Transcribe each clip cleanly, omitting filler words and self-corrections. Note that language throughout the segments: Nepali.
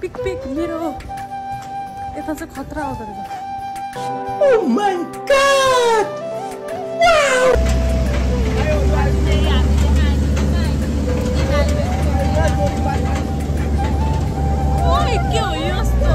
पिक पिक मेरो यता चाहिँ खतरा आउँदो रहेछ। Oh my god! Wow! ओइ के हो यस्तो?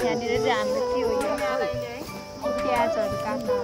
यहाँनिर चाहिँ हाम्रो के हो यो प्याजहरू काट्नु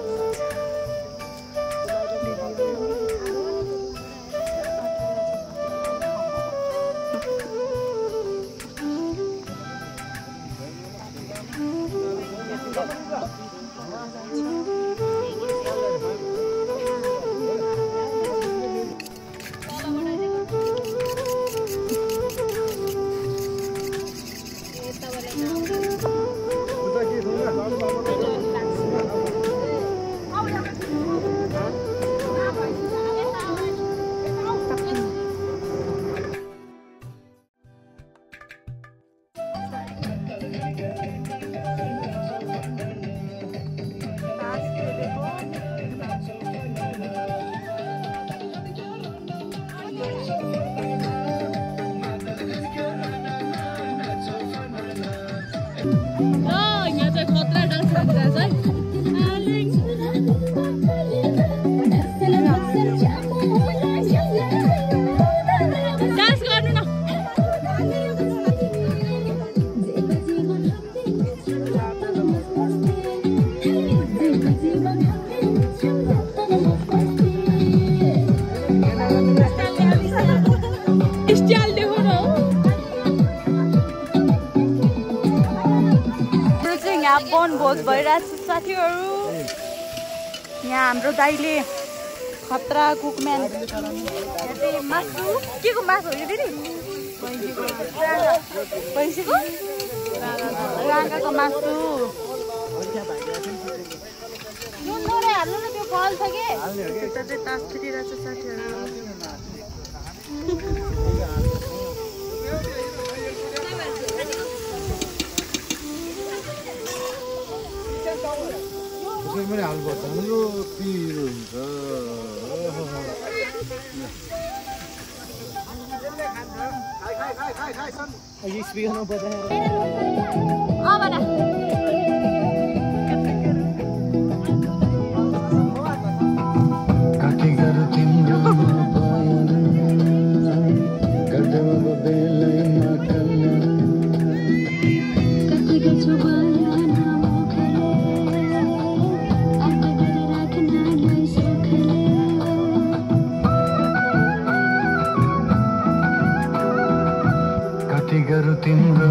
यहाँ चाहिँ खतरा डान्स गरिरहेछ है। डान्स गर्नु न। स्टाइल देखो न। यहाँ बनभोज भइरहेछ साथीहरू। यहाँ हाम्रो दाइले खतरा कुकम्यान मासु के को मासु हो यो फेरि भैँसीको राँगाको मासु नुन नोरे हाल्नु न त्यो फल्छ के त्यता चाहिँ तास छिटिरहेछ साथीहरू मैले हाल्नुपर्छ यो पिरो हुन्छ किन्नु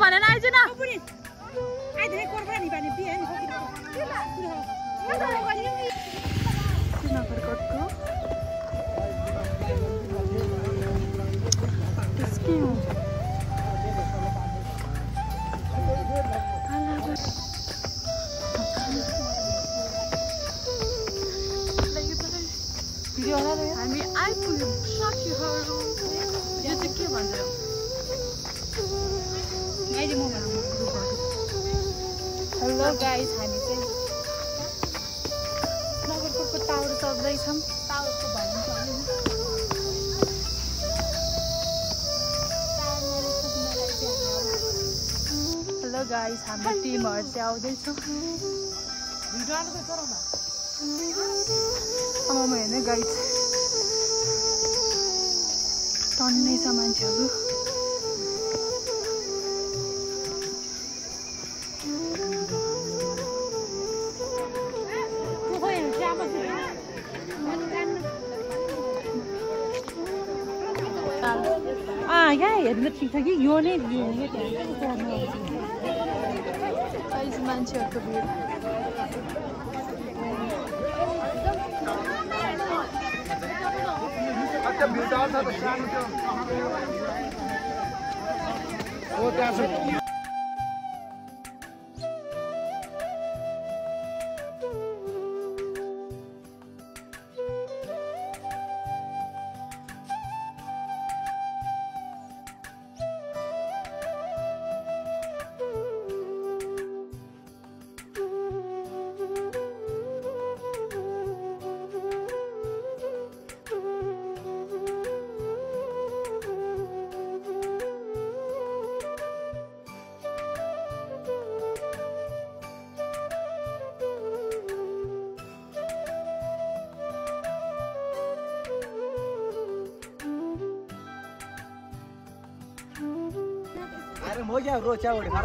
भनेर आइज न हामी आइपुग्यौँ साथीहरू यो चाहिँ के भन्छ हेलो गाइस हामी चाहिँ नगरकोटको टावर चढ्दैछौँ टावरको भन्नु हेलो गाइस हाम्रो टिमहरू चाहिँ आउँदैछौँ अब म हेर्ने गाइस टन्नै छ मान्छेहरू यहाँ हेर्नु ठिक छ कि यो नै मान्छेहरूको भिड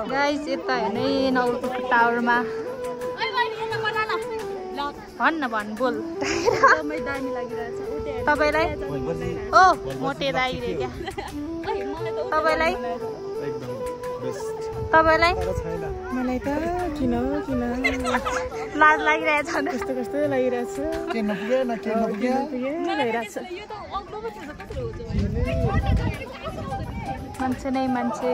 गाइस यता हेर्ने नगरकोटको टावरमा भन्न भन् बोल तपाईलाई ओ मोटे दाइ रे क्या तपाईलाई मलाई त किन लाज लागिरहेछ कस्तो कस्तो लागिरहेछ के नपुगे न के नपुगे लागिरहेछ मान्छे नै मान्छे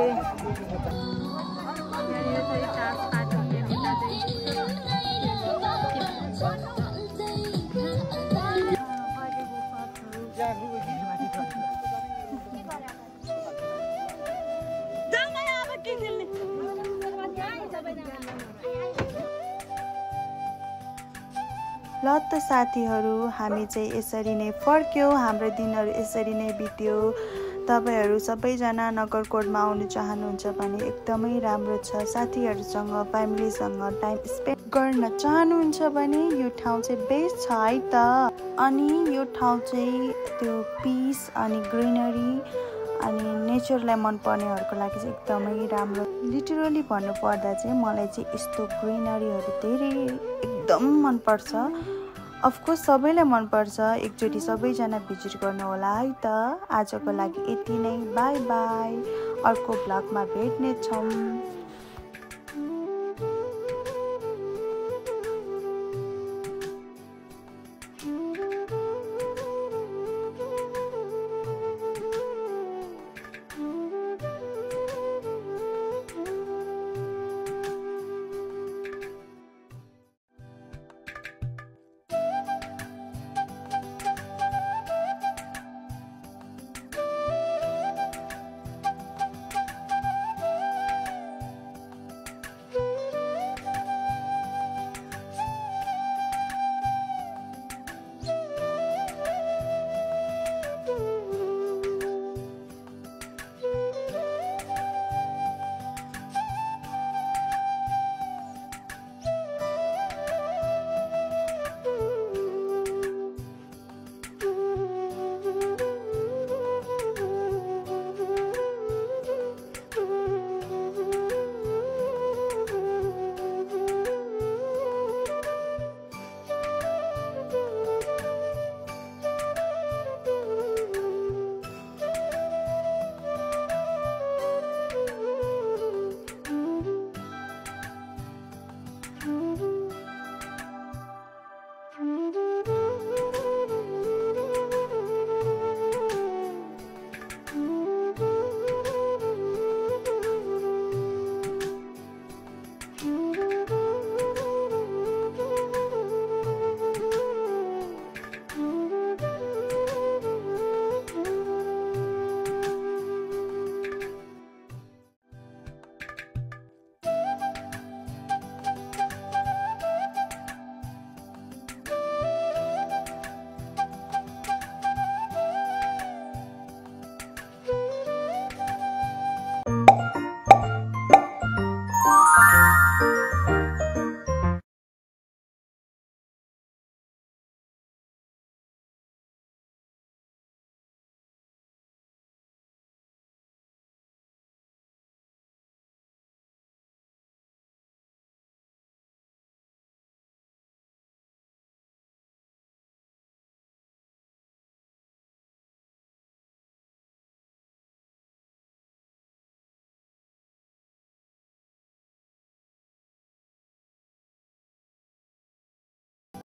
ल त साथीहरू, हामी चाहिँ यसरी नै फर्क्यौँ। हाम्रो दिनहरू यसरी नै बित्यो। तपाईहरू सबैजना नगरकोटमा आउनु चाहनुहुन्छ भने एकदमै राम्रो छ। साथीहरूसँग फ्यामिलीसँग टाइम स्पेन्ड गर्न चाहनुहुन्छ भने यो ठाउँ चाहिँ बेस्ट छ है त। अनि यो ठाउँ चाहिँ त्यो पिस अनि ग्रिनरी अनि नेचरलाई मनपर्नेहरूको लागि चाहिँ एकदमै राम्रो। लिटरली भन्नुपर्दा चाहिँ मलाई चाहिँ यस्तो ग्रिनरीहरू धेरै एकदम मनपर्छ। अफकोर्स सबैलाई मनपर्छ। एकचोटि सबैजना भिजिट गर्नु होला है त। आजको लागि यति नै। By by. अर्को भ्लगमा भेट्नेछौँ।